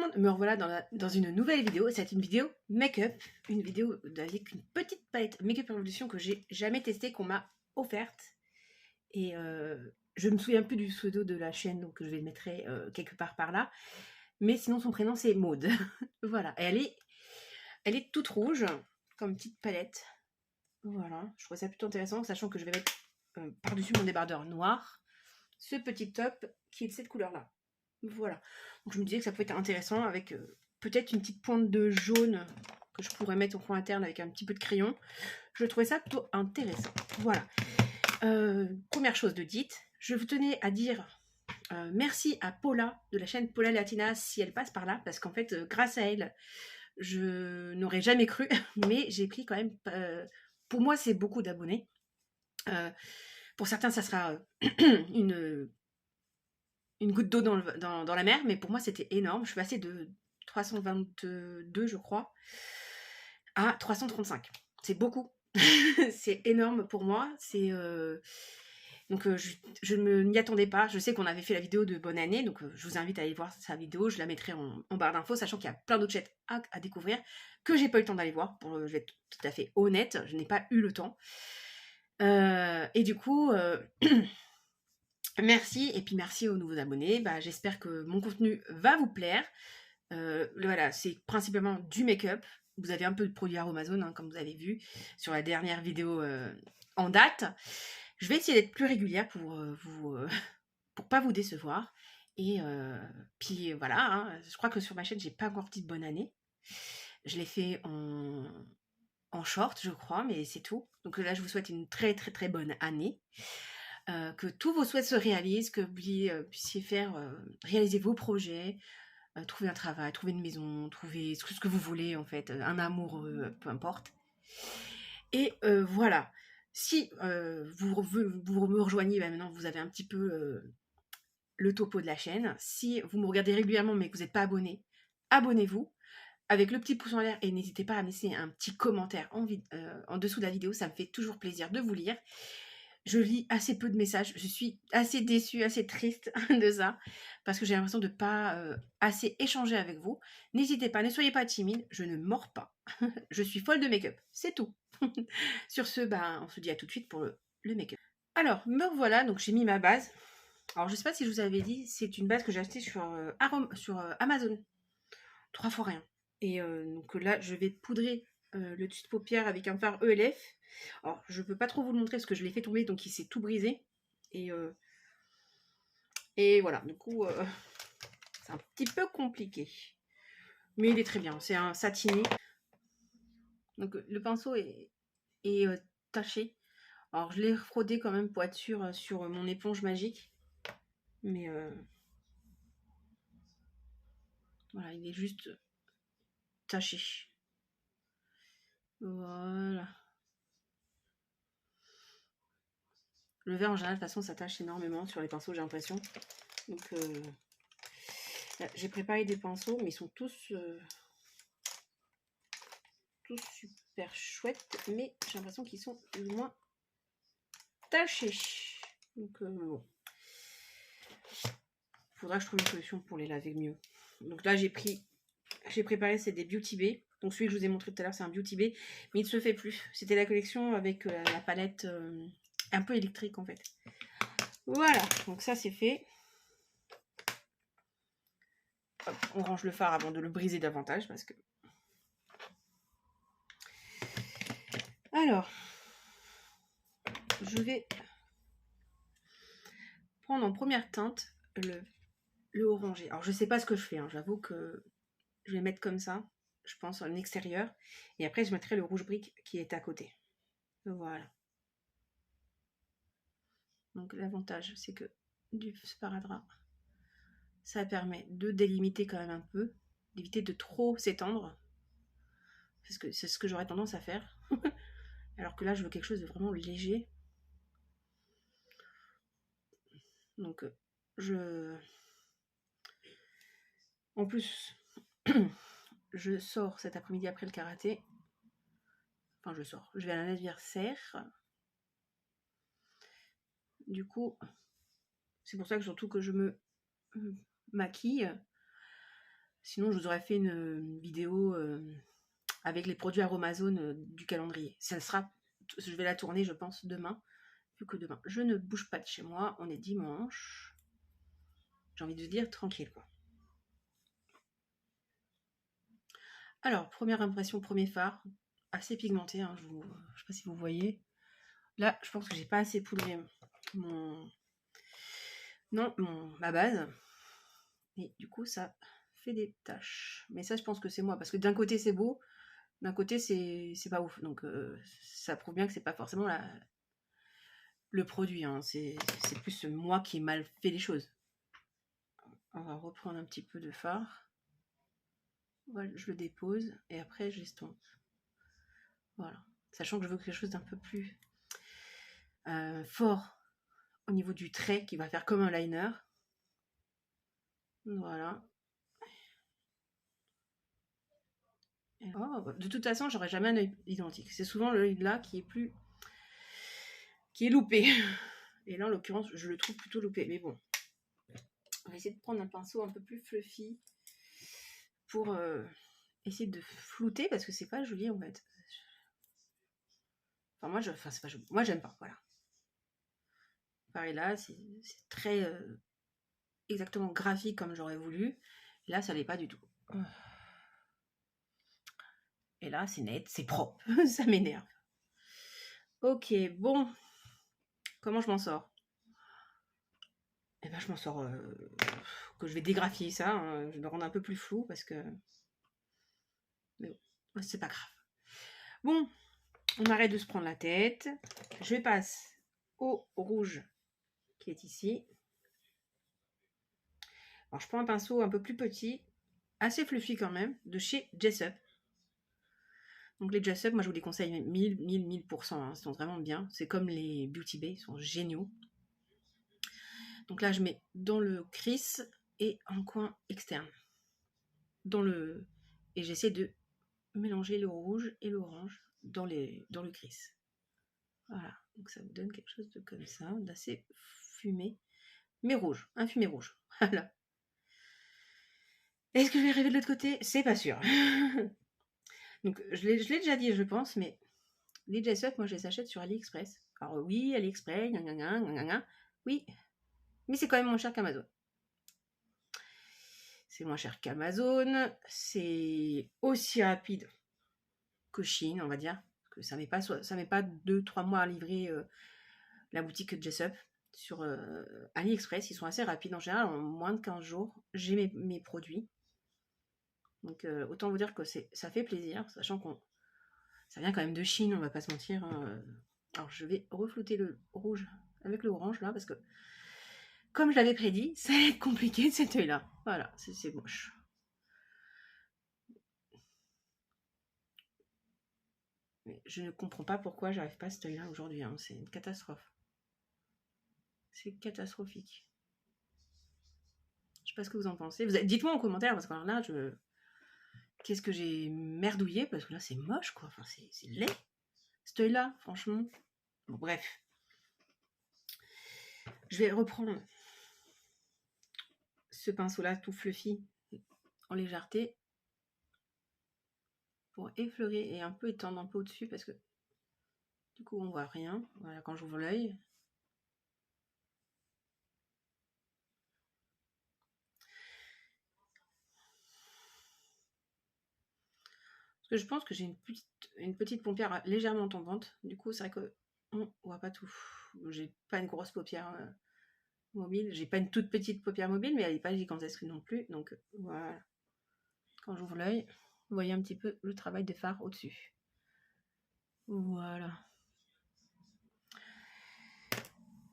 monde, me revoilà dans une nouvelle vidéo. C'est une vidéo make-up, une vidéo avec une petite palette Make-up Revolution que j'ai jamais testée, qu'on m'a offerte. Et je me souviens plus du pseudo de la chaîne, donc je vais le mettre quelque part par là. Mais sinon son prénom c'est Maude. Voilà, et elle est toute rouge, comme petite palette. Voilà, je trouve ça plutôt intéressant, sachant que je vais mettre par-dessus mon débardeur noir ce petit top qui est de cette couleur-là. Voilà. Donc je me disais que ça pouvait être intéressant avec peut-être une petite pointe de jaune que je pourrais mettre au fond interne avec un petit peu de crayon. Je trouvais ça plutôt intéressant. Voilà. Première chose de dite, je vous tenais à dire merci à Paula de la chaîne Paula Latina si elle passe par là, parce qu'en fait, grâce à elle, je n'aurais jamais cru, mais j'ai pris quand même... pour moi, c'est beaucoup d'abonnés. Pour certains, ça sera une goutte d'eau dans la mer, mais pour moi c'était énorme. Je suis passée de 322, je crois, à 335. C'est beaucoup. C'est énorme pour moi. Donc je ne m'y attendais pas. Je sais qu'on avait fait la vidéo de bonne année, donc je vous invite à aller voir sa vidéo. Je la mettrai en barre d'infos, sachant qu'il y a plein d'autres chaînes à découvrir que j'ai pas eu le temps d'aller voir. Je vais être tout à fait honnête, je n'ai pas eu le temps. Et du coup... merci, et puis merci aux nouveaux abonnés. J'espère que mon contenu va vous plaire. Voilà, c'est principalement du make-up. Vous avez un peu de produits Aromazone, hein, comme vous avez vu sur la dernière vidéo en date. Je vais essayer d'être plus régulière pour pas vous décevoir. Et puis voilà, hein, je crois que sur ma chaîne, j'ai pas encore dit bonne année. Je l'ai fait en short, je crois, mais c'est tout. Donc là, je vous souhaite une très très très bonne année. Que tous vos souhaits se réalisent, que vous puissiez réaliser vos projets, trouver un travail, trouver une maison, trouver ce que vous voulez en fait, un amoureux, peu importe. Et voilà, si vous me rejoignez, maintenant vous avez un petit peu le topo de la chaîne. Si vous me regardez régulièrement mais que vous n'êtes pas abonné, abonnez-vous avec le petit pouce en l'air et n'hésitez pas à laisser un petit commentaire en dessous de la vidéo, ça me fait toujours plaisir de vous lire. Je lis assez peu de messages, je suis assez déçue, assez triste de ça, parce que j'ai l'impression de ne pas assez échanger avec vous. N'hésitez pas, ne soyez pas timide, je ne mords pas. Je suis folle de make-up, c'est tout. Sur ce, on se dit à tout de suite pour le make-up. Alors, me revoilà, donc j'ai mis ma base. Alors, je ne sais pas si je vous avais dit, c'est une base que j'ai achetée sur Amazon. 3 fois rien. Et donc là, je vais poudrer le dessus de paupière avec un fard ELF. Alors, je peux pas trop vous le montrer parce que je l'ai fait tomber, donc il s'est tout brisé. Et voilà, du coup, c'est un petit peu compliqué. Mais il est très bien, c'est un satiné. Donc le pinceau est taché. Alors, je l'ai frotté quand même pour être sûr sur mon éponge magique. Mais voilà, il est juste taché. Voilà. Le vert en général, de toute façon, ça tâche énormément sur les pinceaux, j'ai l'impression. Donc, j'ai préparé des pinceaux, mais ils sont tous super chouettes. Mais j'ai l'impression qu'ils sont plus ou moins tachés. Donc, bon. Il faudra que je trouve une solution pour les laver mieux. Donc là, j'ai préparé, c'est des Beauty Bay. Donc celui que je vous ai montré tout à l'heure, c'est un Beauty Bay. Mais il ne se fait plus. C'était la collection avec la palette un peu électrique, en fait. Voilà, donc ça, c'est fait. Hop, on range le fard avant de le briser davantage parce que... Alors, je vais prendre en première teinte le orangé. Alors, je sais pas ce que je fais, hein. J'avoue que je vais mettre comme ça, je pense, en extérieur. Et après, je mettrai le rouge brique qui est à côté. Voilà. Donc, l'avantage, c'est que du sparadrap, ça permet de délimiter quand même un peu, d'éviter de trop s'étendre. Parce que c'est ce que j'aurais tendance à faire. Alors que là, je veux quelque chose de vraiment léger. Donc, en plus, je sors cet après-midi après le karaté. Enfin, je vais à l'anniversaire. Du coup, c'est pour ça que surtout que je me maquille. Sinon, je vous aurais fait une vidéo avec les produits Aromazone du calendrier. Ça sera, je vais la tourner, je pense, demain. Vu que demain, je ne bouge pas de chez moi. On est dimanche. J'ai envie de dire tranquille, quoi. Alors, première impression, premier fard. Assez pigmenté, hein, je ne sais pas si vous voyez. Là, je pense que j'ai pas assez poudré ma base. Et du coup, ça fait des taches. Mais ça, je pense que c'est moi. Parce que d'un côté, c'est beau. D'un côté, c'est pas ouf. Donc, ça prouve bien que c'est pas forcément le produit. Hein. C'est plus moi qui ai mal fait les choses. On va reprendre un petit peu de fard. Voilà, je le dépose. Et après, j'estompe. Voilà. Sachant que je veux quelque chose d'un peu plus fort au niveau du trait qui va faire comme un liner. Voilà. Oh, de toute façon, j'aurai jamais un œil identique. C'est souvent l'œil là qui est loupé. Et là, en l'occurrence, je le trouve plutôt loupé. Mais bon, on va essayer de prendre un pinceau un peu plus fluffy pour essayer de flouter parce que c'est pas joli en fait. Enfin, c'est pas joli. Moi, j'aime pas. Voilà. Pareil là, c'est très exactement graphique comme j'aurais voulu. Là, ça l'est pas du tout. Et là, c'est net, c'est propre. Ça m'énerve. Ok, bon. Comment je m'en sors? Eh ben, je m'en sors que je vais dégraphier ça. Hein, je vais le rendre un peu plus flou parce que... Mais bon, c'est pas grave. Bon, on arrête de se prendre la tête. Je passe au rouge qui est ici. Alors, je prends un pinceau un peu plus petit, assez fluffy quand même, de chez Jessup. Donc les Jessup, moi je vous les conseille 1000%, hein, ils sont vraiment bien. C'est comme les Beauty Bay, ils sont géniaux. Donc là je mets dans le crease et en coin externe. Et j'essaie de mélanger le rouge et l'orange dans le crease. Voilà, donc ça vous donne quelque chose de comme ça, d'assez fumé, mais rouge, un fumé rouge. Voilà. Est-ce que je vais arriver de l'autre côté? C'est pas sûr. Donc je l'ai déjà dit, je pense, mais les Jessup, moi je les achète sur AliExpress. Alors oui, AliExpress, oui, mais c'est quand même moins cher qu'Amazon. C'est moins cher qu'Amazon, c'est aussi rapide que Chine, on va dire. Que ça met pas 2-3 mois à livrer la boutique Jessup. Sur AliExpress, ils sont assez rapides en général, en moins de 15 jours, j'ai mes produits. Donc autant vous dire que ça fait plaisir, sachant qu'on ça vient quand même de Chine, on va pas se mentir. Hein. Alors je vais reflouter le rouge avec le orange là, parce que comme je l'avais prédit, ça va être compliqué cet œil là. Voilà, c'est moche. Mais je ne comprends pas pourquoi j'arrive pas à cet œil là aujourd'hui, hein. C'est une catastrophe. C'est catastrophique. Je sais pas ce que vous en pensez. Dites-moi en commentaire, parce que alors là, qu'est-ce que j'ai merdouillé, parce que là c'est moche quoi, enfin c'est laid. Cet œil là, franchement. Bon, bref. Je vais reprendre ce pinceau là tout fluffy en légèreté pour effleurer et un peu étendre un peu au-dessus parce que du coup on voit rien. Voilà, quand j'ouvre l'œil. Parce que je pense que j'ai une petite paupière légèrement tombante. Du coup, c'est vrai que on voit pas tout. J'ai pas une grosse paupière mobile. J'ai pas une toute petite paupière mobile, mais elle n'est pas gigantesque non plus. Donc voilà. Quand j'ouvre l'œil, vous voyez un petit peu le travail de fard au-dessus. Voilà.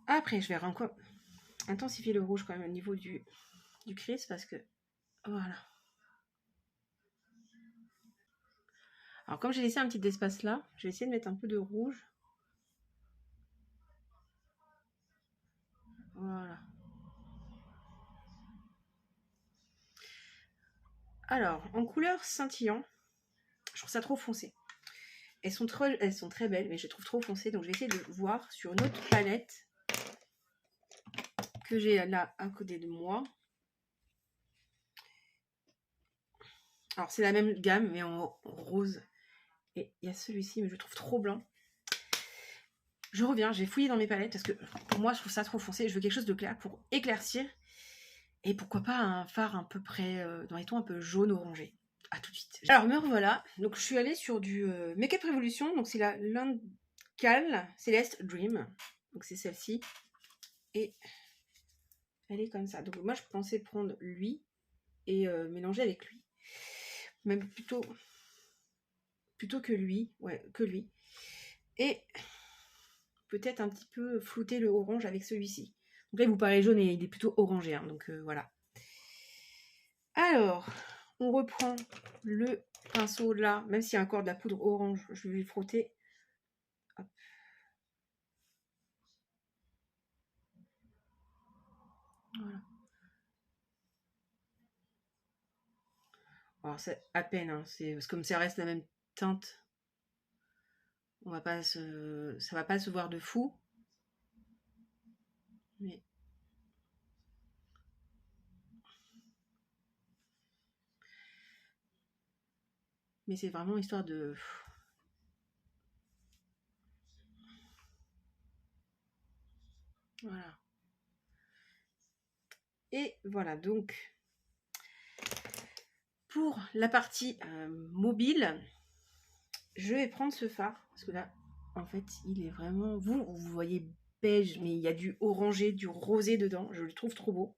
Après, je vais encore intensifier le rouge quand même au niveau du crease parce que voilà. Alors comme j'ai laissé un petit espace là, je vais essayer de mettre un peu de rouge. Voilà. Alors, en couleur scintillant, je trouve ça trop foncé. Elles sont très belles, mais je les trouve trop foncées. Donc je vais essayer de voir sur une autre palette que j'ai là à côté de moi. Alors, c'est la même gamme, mais en rose. Et il y a celui-ci, mais je le trouve trop blanc. Je reviens, j'ai fouillé dans mes palettes parce que pour moi, je trouve ça trop foncé. Je veux quelque chose de clair pour éclaircir. Et pourquoi pas un fard à peu près dans les tons un peu jaune-orangé. A tout de suite. Alors, me revoilà. Donc, je suis allée sur du Make Up Revolution. Donc, c'est la Lancal Celeste Dream. Donc, c'est celle-ci. Et elle est comme ça. Donc, moi, je pensais prendre lui et mélanger avec lui. Même plutôt que lui. Ouais, que lui. Et peut-être un petit peu flouter le orange avec celui-ci. Donc là, il vous paraît jaune et il est plutôt orangé. Hein, donc, voilà. Alors, on reprend le pinceau là, même s'il y a encore de la poudre orange, je vais lui frotter. Hop. Voilà. Alors c'est à peine, hein, comme ça reste la même teinte, on va pas ça va pas se voir de fou. Mais, c'est vraiment histoire de... Voilà. Et voilà, donc pour la partie mobile, je vais prendre ce fard, parce que là, en fait, il est vraiment... Vous voyez beige, mais il y a du orangé, du rosé dedans, je le trouve trop beau.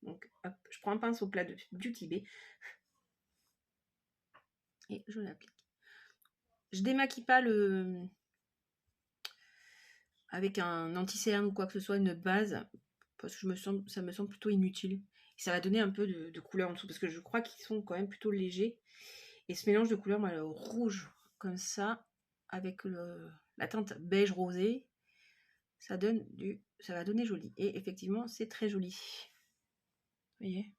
Donc, hop, je prends un pinceau plat de Beauty Bay et je l'applique. Je démaquille pas avec un anti-cerne ou quoi que ce soit, une base, parce que ça me semble plutôt inutile. Et ça va donner un peu de couleur en dessous, parce que je crois qu'ils sont quand même plutôt légers. Et ce mélange de couleurs, le rouge comme ça, avec la teinte beige rosé, ça va donner joli. Et effectivement, c'est très joli. Vous voyez?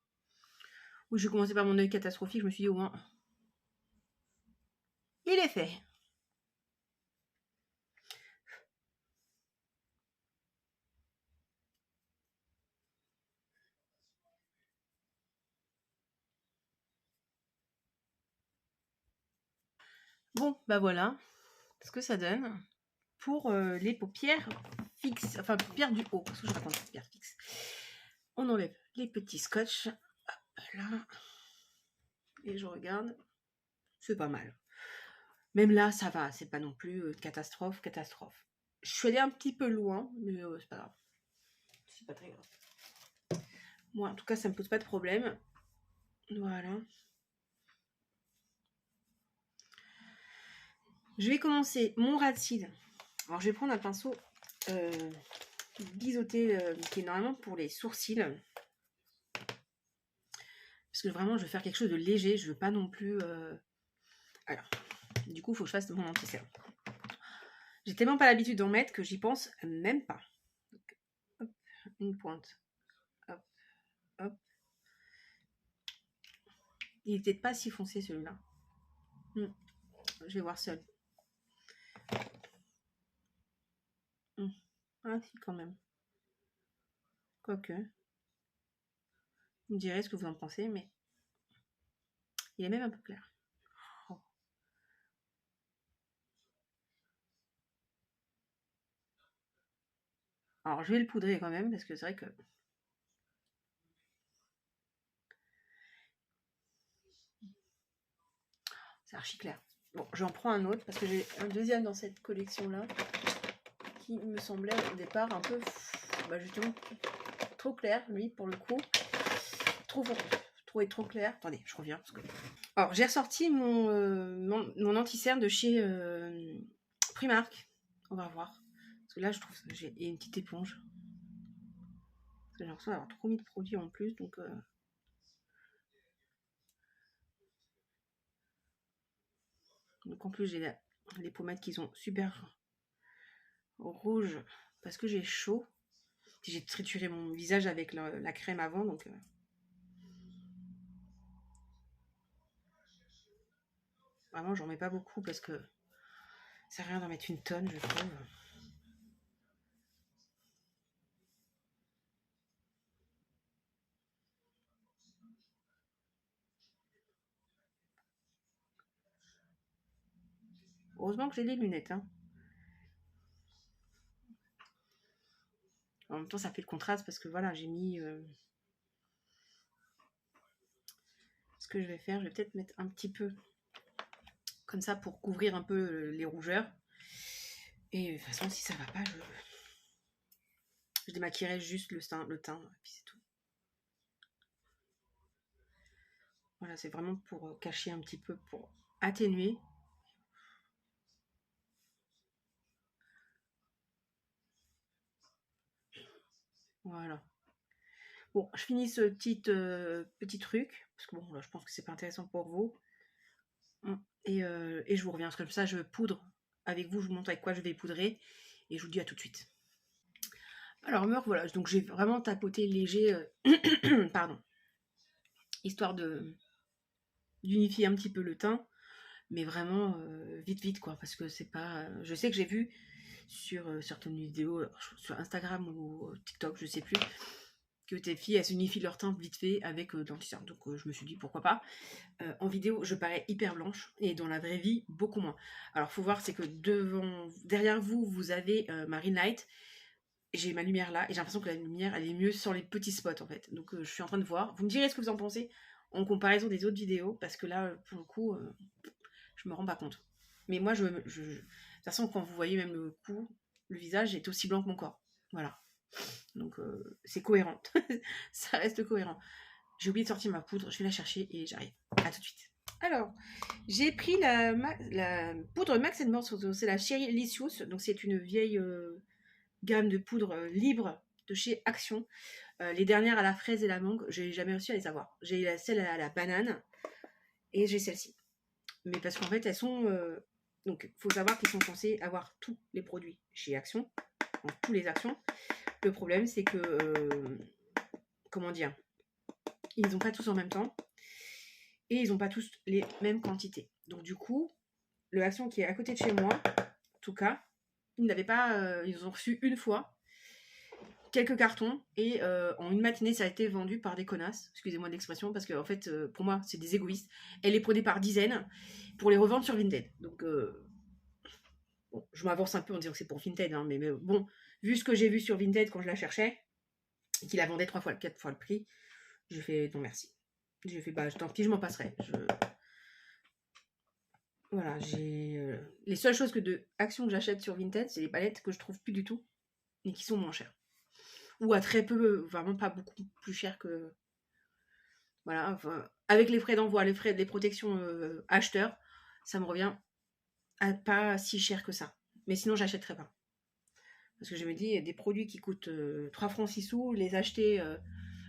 Oui, j'ai commencé par mon œil catastrophique, je me suis dit au moins, il est fait. Bon, bah voilà ce que ça donne pour les paupières fixes, enfin paupières du haut, parce que je raconte paupières fixes. On enlève les petits scotch, hop là, et je regarde, c'est pas mal. Même là, ça va, c'est pas non plus catastrophe. Je suis allée un petit peu loin, mais c'est pas grave. C'est pas très grave. Moi, en tout cas, ça me pose pas de problème. Voilà. Je vais commencer mon ras de cils. Alors, je vais prendre un pinceau biseauté qui est normalement pour les sourcils. Parce que vraiment, je veux faire quelque chose de léger. Je veux pas non plus... Alors, du coup, il faut que je fasse mon anti-cerne. J'ai tellement pas l'habitude d'en mettre que j'y pense même pas. Donc, hop, une pointe. Hop, hop. Il est peut-être pas si foncé celui-là. Je vais voir seul. Ah si, quand même. Quoique. Vous me direz ce que vous en pensez, mais il est même un peu clair. Oh. Alors, je vais le poudrer quand même, parce que c'est vrai que... c'est archi clair. Bon, j'en prends un autre, parce que j'ai un deuxième dans cette collection-là, qui me semblait au départ un peu... justement, trop clair, lui, pour le coup. Trop clair. Attendez, je reviens. Parce que... Alors, j'ai ressorti mon anti-cerne de chez Primark. On va voir. Parce que là, je trouve que j'ai une petite éponge. Parce que j'ai l'impression d'avoir trop mis de produits en plus. Donc en plus, j'ai les pommettes qui sont super rouges. Parce que j'ai chaud. J'ai trituré mon visage avec la crème avant. Donc... vraiment, j'en mets pas beaucoup parce que ça sert à rien d'en mettre une tonne, je trouve. Heureusement que j'ai des lunettes. Hein. En même temps, ça fait le contraste parce que voilà, j'ai mis... Ce que je vais faire, je vais peut-être mettre un petit peu comme ça pour couvrir un peu les rougeurs. Et de toute façon, si ça va pas, je démaquillerai juste le teint, et puis c'est tout. Voilà, c'est vraiment pour cacher un petit peu, pour atténuer. Voilà. Bon, je finis ce petit truc, parce que bon, là, je pense que c'est pas intéressant pour vous. Et je vous reviens, parce que comme ça, je poudre avec vous, je vous montre avec quoi je vais poudrer, et je vous dis à tout de suite. Alors, me voilà, donc j'ai vraiment tapoté léger, pardon, histoire d'unifier un petit peu le teint, mais vraiment vite, quoi, parce que c'est pas... je sais que j'ai vu sur certaines vidéos, sur Instagram ou TikTok, je sais plus, que tes filles, elles s'unifient leur teint vite fait avec de l'anti-cerne. Donc je me suis dit, pourquoi pas. En vidéo, je parais hyper blanche, et dans la vraie vie, beaucoup moins. Alors, faut voir, c'est que derrière vous, vous avez ma ring light. J'ai ma lumière là, et j'ai l'impression que la lumière, elle est mieux sur les petits spots, en fait. Donc, je suis en train de voir. Vous me direz ce que vous en pensez en comparaison des autres vidéos, parce que là, pour le coup, je me rends pas compte. Mais moi, de toute façon, quand vous voyez même le cou, le visage est aussi blanc que mon corps. Voilà. Donc, c'est cohérent. Ça reste cohérent. J'ai oublié de sortir ma poudre, je vais la chercher et j'arrive. À tout de suite. Alors, j'ai pris la poudre Max More, c'est la Cherry Licious, donc c'est une vieille gamme de poudre libre de chez Action. Les dernières à la fraise et la mangue, j'ai jamais réussi à les avoir. J'ai celle à la banane et j'ai celle-ci. Mais parce qu'en fait, elles sont... donc, il faut savoir qu'ils sont censés avoir tous les produits chez Action, donc tous les Actions. Le problème, c'est que... comment dire, ils n'ont pas tous en même temps et ils n'ont pas tous les mêmes quantités. Donc du coup, le Action qui est à côté de chez moi, en tout cas, ils n'avaient pas, ils ont reçu une fois quelques cartons et en une matinée ça a été vendu par des connasses, excusez-moi de l'expression, parce que en fait pour moi c'est des égoïstes. Elles les prenaient par dizaines pour les revendre sur Vinted. Donc bon, je m'avance un peu en disant que c'est pour Vinted, hein, mais bon, vu ce que j'ai vu sur Vinted quand je la cherchais, qu'il la vendait 3 fois, 4 fois le prix, j'ai fait non merci. J'ai fait bah tant pis, je m'en passerai. Voilà, j'ai les seules choses de Action que j'achète sur Vinted, c'est les palettes que je trouve plus du tout et qui sont moins chères. Ou à très peu, vraiment pas beaucoup plus cher que... Voilà, enfin, avec les frais d'envoi, les frais des protections acheteurs, ça me revient à pas si cher que ça. Mais sinon, j'achèterais pas. Parce que je me dis, des produits qui coûtent 3 francs 6 sous, les acheter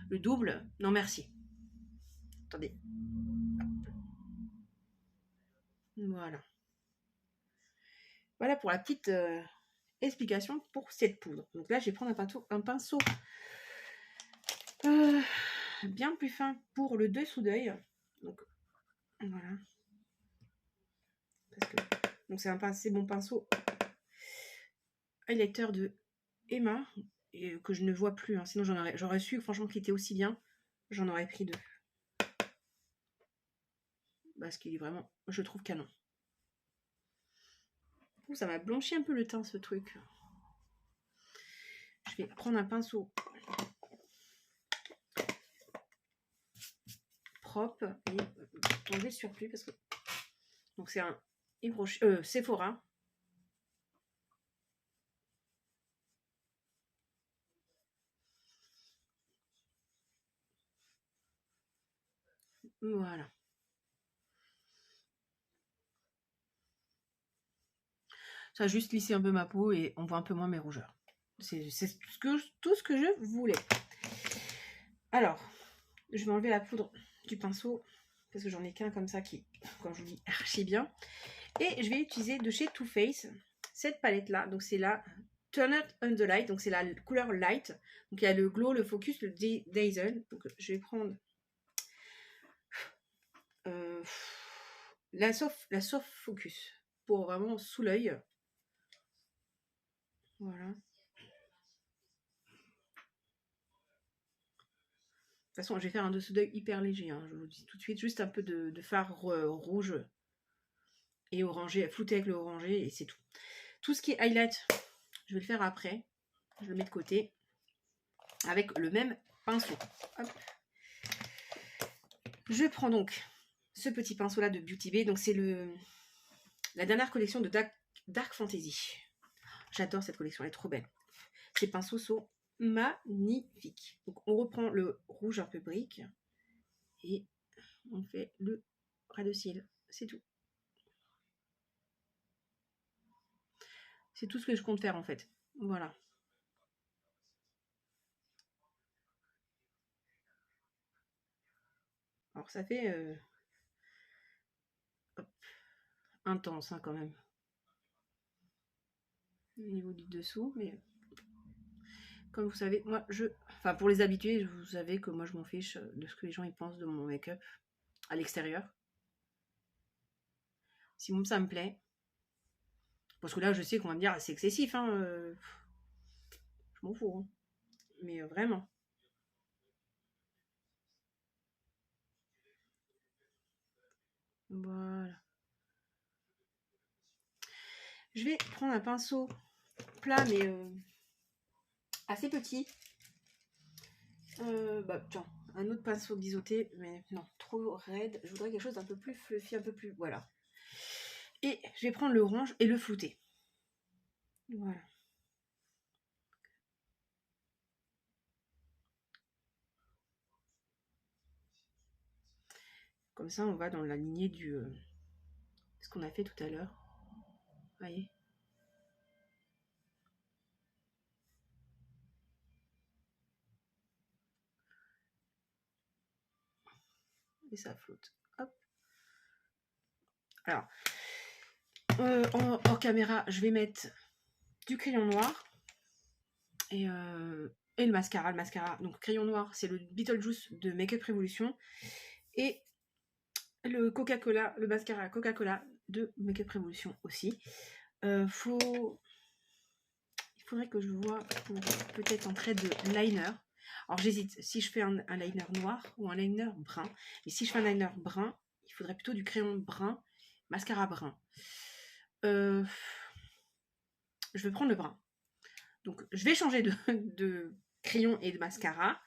le double, non merci. Attendez. Voilà. Voilà pour la petite explication pour cette poudre. Donc là, je vais prendre un pinceau bien plus fin pour le dessous d'œil. Donc voilà. Parce que, donc c'est mon pinceau highlighter de Emma, et que je ne vois plus. Hein. Sinon j'aurais su franchement qu'il était aussi bien. J'en aurais pris deux. Parce qu'il est vraiment, je trouve, canon. Ouh, ça m'a blanchi un peu le teint ce truc. Je vais prendre un pinceau propre et enlever le surplus parce que donc c'est un Sephora. Voilà. Ça a juste lissé un peu ma peau et on voit un peu moins mes rougeurs. C'est tout ce que je voulais. Alors, je vais enlever la poudre du pinceau parce que j'en ai qu'un comme ça qui, comme je vous dis, archi bien. Et je vais utiliser de chez Too Faced cette palette là. Donc c'est la Turn Up on the Light. Donc c'est la couleur light. Donc il y a le glow, le focus, le dazzle. Donc je vais prendre la soft focus pour vraiment sous l'œil. Voilà. De toute façon, je vais faire un dessous d'œil hyper léger. Hein, je vous dis tout de suite, juste un peu de fard rouge et orangé, flouté avec le orangé, et c'est tout. Tout ce qui est highlight, je vais le faire après. Je le mets de côté avec le même pinceau. Hop. Je prends donc ce petit pinceau là de Beauty Bay. Donc c'est la dernière collection de Dark Fantasy. J'adore cette collection, elle est trop belle. Ces pinceaux sont magnifiques. Donc on reprend le rouge un peu brique et on fait le ras de cils. C'est tout. C'est tout ce que je compte faire en fait. Voilà. Alors ça fait hop, intense hein, quand même. Au niveau du dessous, mais comme vous savez, moi enfin pour les habitués, vous savez que moi je m'en fiche de ce que les gens ils pensent de mon make-up à l'extérieur. Si ça me plaît. Parce que là je sais qu'on va me dire c'est excessif, hein. Je m'en fous. Hein. Mais vraiment. Voilà. Je vais prendre un pinceau plat mais assez petit. Tiens, un autre pinceau biseauté, mais non, trop raide. Je voudrais quelque chose d'un peu plus fluffy, un peu plus... Voilà. Et je vais prendre l'orange et le flouter. Voilà. Comme ça, on va dans la lignée du... ce qu'on a fait tout à l'heure. Vous voyez ? Et ça flotte. Hop. Alors, hors caméra, je vais mettre du crayon noir et le mascara. Le mascara, donc crayon noir, c'est le Beetlejuice de Make Up Revolution. Et le Coca-Cola, le mascara Coca-Cola de Make Up Revolution aussi. Il faudrait que je vois peut-être en trait de liner. Alors j'hésite si je fais un liner noir ou un liner brun. Et si je fais un liner brun, il faudrait plutôt du crayon brun, mascara brun. Je vais prendre le brun. Donc je vais changer de crayon et de mascara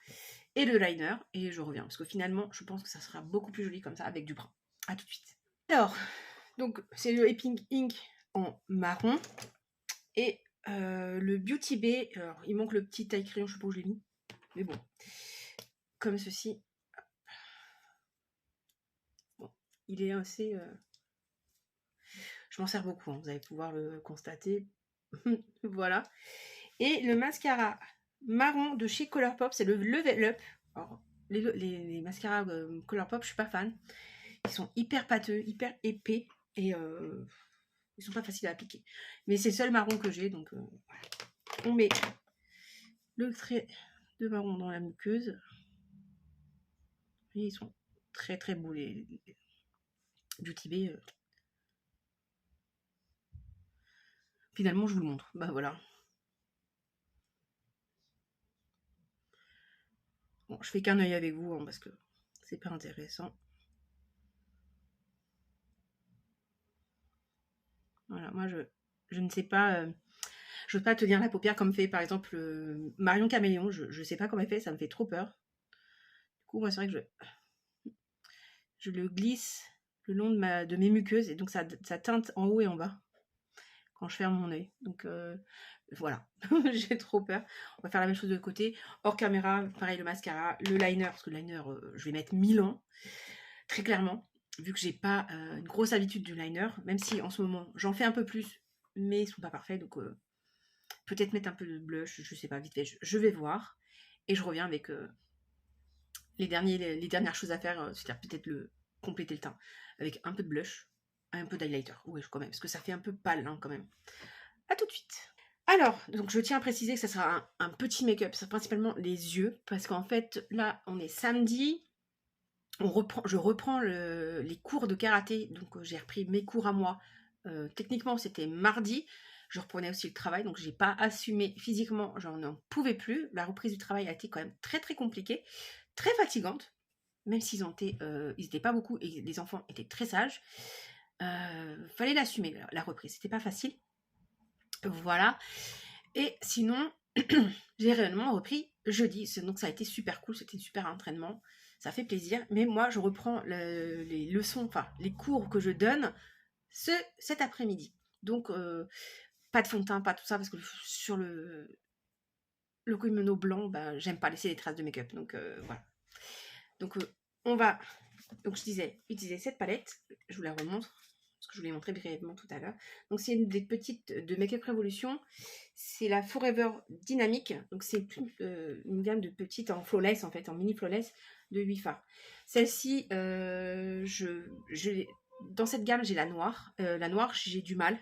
et de liner et je reviens. Parce que finalement, je pense que ça sera beaucoup plus joli comme ça avec du brun. A tout de suite. Alors, donc c'est le Epic Ink en marron. Et le Beauty Bay, alors il manque le petit taille crayon, je sais pas où je l'ai mis. Mais bon, comme ceci. Bon, il est assez... je m'en sers beaucoup, hein, vous allez pouvoir le constater. Voilà. Et le mascara marron de chez Colourpop, c'est le Level Up. Alors, les mascaras Colourpop, je suis pas fan. Ils sont hyper pâteux, hyper épais. Et ils sont pas faciles à appliquer. Mais c'est le seul marron que j'ai, donc voilà. On met le trait de marron dans la muqueuse. Et ils sont très très beaux les Beauty Bay. Finalement, je vous le montre. Bah voilà. Bon, je fais qu'un œil avec vous hein, parce que c'est pas intéressant. Voilà, moi je ne sais pas. Je veux pas tenir la paupière comme fait par exemple Marion Caméléon. Je sais pas comment elle fait, ça me fait trop peur. Du coup, moi c'est vrai que je le glisse le long de mes muqueuses et donc ça teinte en haut et en bas quand je ferme mon œil. Donc voilà, j'ai trop peur. On va faire la même chose de l'autre côté. Hors caméra, pareil le mascara, le liner, parce que le liner, je vais mettre 1000 ans, très clairement, vu que j'ai pas une grosse habitude du liner, même si en ce moment j'en fais un peu plus, mais ils sont pas parfaits, donc peut-être mettre un peu de blush, je sais pas, vite fait, je vais voir, et je reviens avec les dernières choses à faire, c'est-à-dire peut-être compléter le teint, avec un peu de blush, un peu d'highlighter, oui quand même, parce que ça fait un peu pâle hein, quand même. A tout de suite. Alors, donc je tiens à préciser que ça sera un petit make-up, c'est principalement les yeux, parce qu'en fait, là, on est samedi, je reprends les cours de karaté, donc j'ai repris mes cours à moi. Techniquement, c'était mardi, je reprenais aussi le travail, donc j'ai pas assumé physiquement, j'en n'en pouvais plus. La reprise du travail a été quand même très très compliquée, très fatigante, même s'ils étaient pas beaucoup et les enfants étaient très sages. Fallait l'assumer, la reprise. C'était pas facile. Voilà. Et sinon, j'ai réellement repris jeudi. Donc ça a été super cool, c'était un super entraînement. Ça fait plaisir. Mais moi, je reprends les leçons, enfin les cours que je donne cet après-midi. Donc, pas de fond de teint, pas tout ça, parce que sur le kimono blanc, bah, j'aime pas laisser des traces de make-up. Donc, voilà. Donc, on va, donc je disais, utiliser cette palette. Je vous la remontre, parce que je vous l'ai montré brièvement tout à l'heure. Donc, c'est une des petites de Make Up Revolution. C'est la Forever Dynamic. Donc, c'est une gamme de petites en flawless, en fait, en mini flawless de 8 fards. Celle-ci, dans cette gamme, j'ai la noire. La noire, j'ai du mal.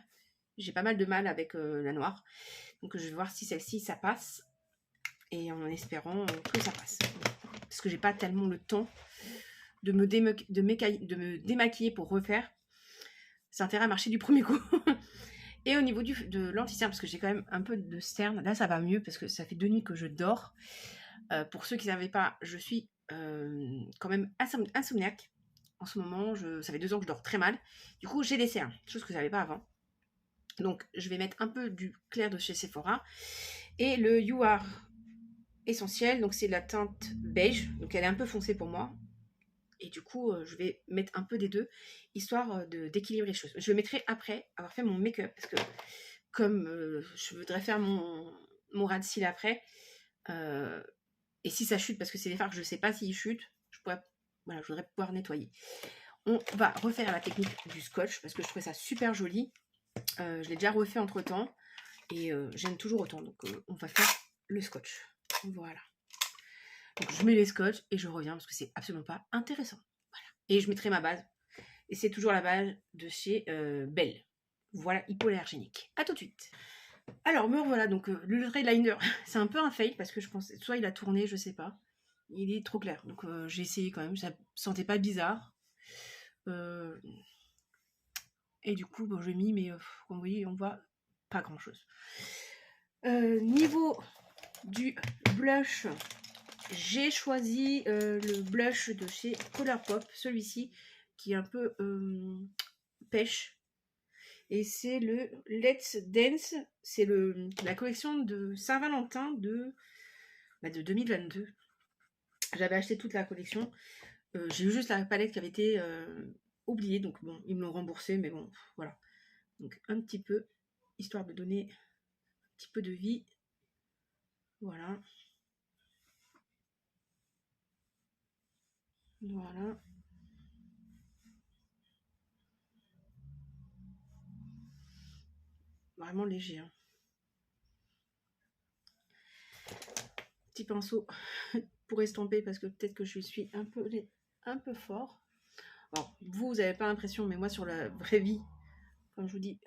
J'ai pas mal de mal avec la noire. Donc, je vais voir si celle-ci, ça passe. Et en espérant que ça passe. Parce que j'ai pas tellement le temps de me démaquiller pour refaire. C'est intérêt à marcher du premier coup. Et au niveau de l'anti-cerne, parce que j'ai quand même un peu de cerne, là ça va mieux parce que ça fait 2 nuits que je dors. Pour ceux qui ne savaient pas, je suis quand même insomniaque. En ce moment, ça fait 2 ans que je dors très mal. Du coup, j'ai des cernes, chose que je ne savais pas avant. Donc, je vais mettre un peu du clair de chez Sephora. Et le You Are Essentiel, donc c'est la teinte beige. Donc, elle est un peu foncée pour moi. Et du coup, je vais mettre un peu des deux, histoire d'équilibrer les choses. Je le mettrai après avoir fait mon make-up, parce que comme je voudrais faire mon ras de cils après, et si ça chute, parce que c'est des fards que je ne sais pas s'ils chutent, je voudrais pouvoir nettoyer. On va refaire la technique du scotch, parce que je trouvais ça super joli. Je l'ai déjà refait entre temps, et j'aime toujours autant. Donc on va faire le scotch. Voilà. Donc je mets les scotch et je reviens parce que c'est absolument pas intéressant. Voilà. Et je mettrai ma base. Et c'est toujours la base de chez Belle. Voilà, hypoallergénique. A tout de suite. Alors me revoilà, donc le trait liner, c'est un peu un fail parce que je pense soit il a tourné, je sais pas. Il est trop clair. Donc j'ai essayé quand même, ça sentait pas bizarre. Et du coup, bon, j'ai mis, mais comme vous voyez, on voit pas grand chose. Niveau du blush, j'ai choisi le blush de chez Colourpop, celui-ci, qui est un peu pêche. Et c'est le Let's Dance, c'est la collection de Saint-Valentin de 2022. J'avais acheté toute la collection. J'ai eu juste la palette qui avait été oubliée, donc bon, ils me l'ont remboursé, mais bon, voilà. Donc un petit peu, histoire de donner un petit peu de vie. Voilà. Voilà. Vraiment léger. Hein. Petit pinceau pour estomper parce que peut-être que je suis un peu fort. Alors, vous n'avez pas l'impression, mais moi sur la vraie vie, comme je vous dis,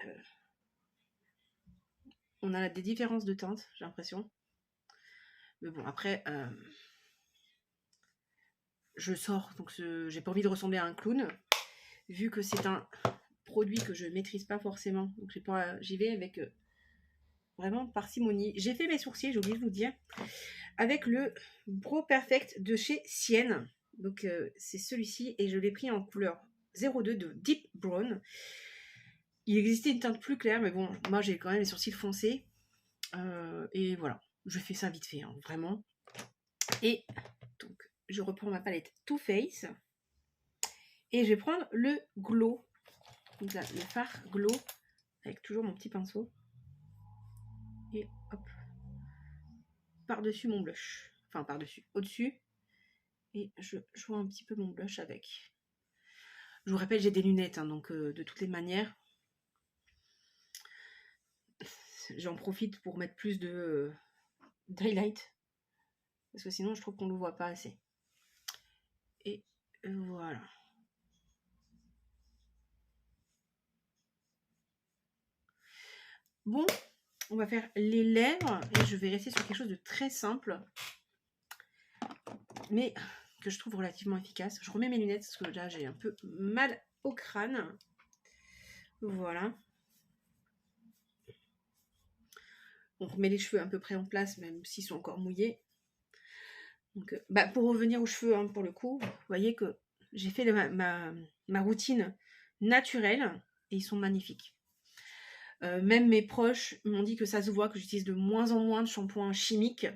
on a des différences de teinte, j'ai l'impression. Mais bon, après, je sors, donc j'ai pas envie de ressembler à un clown, vu que c'est un produit que je maîtrise pas forcément. Donc j'y vais avec vraiment parcimonie. J'ai fait mes sourcils, j'ai oublié de vous dire, avec le Brow Perfect de chez Sienne. Donc c'est celui-ci et je l'ai pris en couleur 02 de Deep Brown. Il existait une teinte plus claire, mais bon, moi j'ai quand même les sourcils foncés. Et voilà, je fais ça vite fait, hein, vraiment. Et donc, je reprends ma palette Too Faced. Et je vais prendre le Glow. Donc là, le fard Glow. Avec toujours mon petit pinceau. Et hop. Par-dessus mon blush. Enfin, par-dessus. Au-dessus. Et je joue un petit peu mon blush avec. Je vous rappelle, j'ai des lunettes. Hein, donc, de toutes les manières, j'en profite pour mettre plus de highlight. Parce que sinon, je trouve qu'on ne le voit pas assez. Et voilà. Bon, on va faire les lèvres et je vais rester sur quelque chose de très simple, mais que je trouve relativement efficace. Je remets mes lunettes parce que là j'ai un peu mal au crâne. Voilà. On remet les cheveux à peu près en place, même s'ils sont encore mouillés. Donc, pour revenir aux cheveux, hein, pour le coup, vous voyez que j'ai fait ma routine naturels et ils sont magnifiques. Même mes proches m'ont dit que ça se voit que j'utilise de moins en moins de shampoings chimiques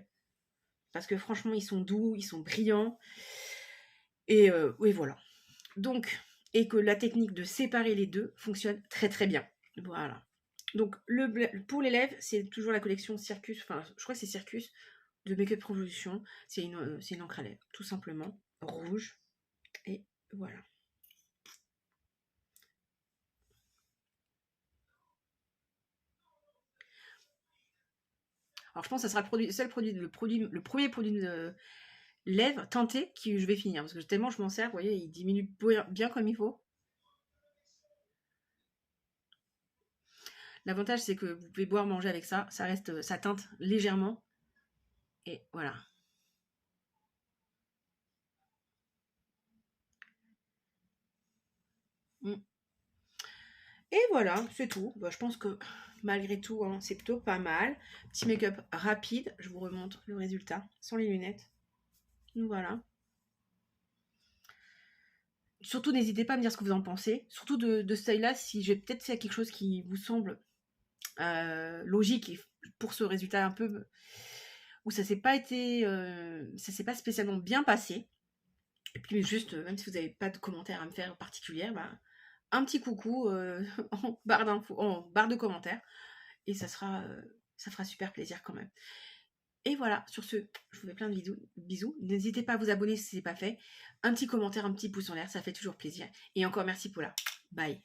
parce que franchement, ils sont doux, ils sont brillants et oui, voilà. Donc et que la technique de séparer les deux fonctionne très, très bien. Voilà. Donc pour les lèvres, c'est toujours la collection Circus, enfin, je crois que c'est Circus de Make-up Revolution. C'est une encre à lèvres, tout simplement, rouge et voilà. Alors je pense que ça sera le premier produit de lèvres teinté que je vais finir. Parce que tellement je m'en sers, vous voyez, il diminue bien comme il faut. L'avantage, c'est que vous pouvez boire, manger avec ça. Ça teinte légèrement. Et voilà. Mm. Et voilà, c'est tout. Bah, je pense que malgré tout, hein, c'est plutôt pas mal. Petit make-up rapide. Je vous remontre le résultat sans les lunettes. Donc voilà. Surtout, n'hésitez pas à me dire ce que vous en pensez. Surtout de ce style-là, si j'ai peut-être fait quelque chose qui vous semble logique et pour ce résultat un peu où ça s'est pas spécialement bien passé. Et puis juste, même si vous n'avez pas de commentaires à me faire particulière, bah, un petit coucou en barre de commentaires et ça fera super plaisir quand même. Et voilà, sur ce, je vous fais plein de bisous. N'hésitez pas à vous abonner si ce n'est pas fait. Un petit commentaire, un petit pouce en l'air, ça fait toujours plaisir. Et encore merci Paula. Bye.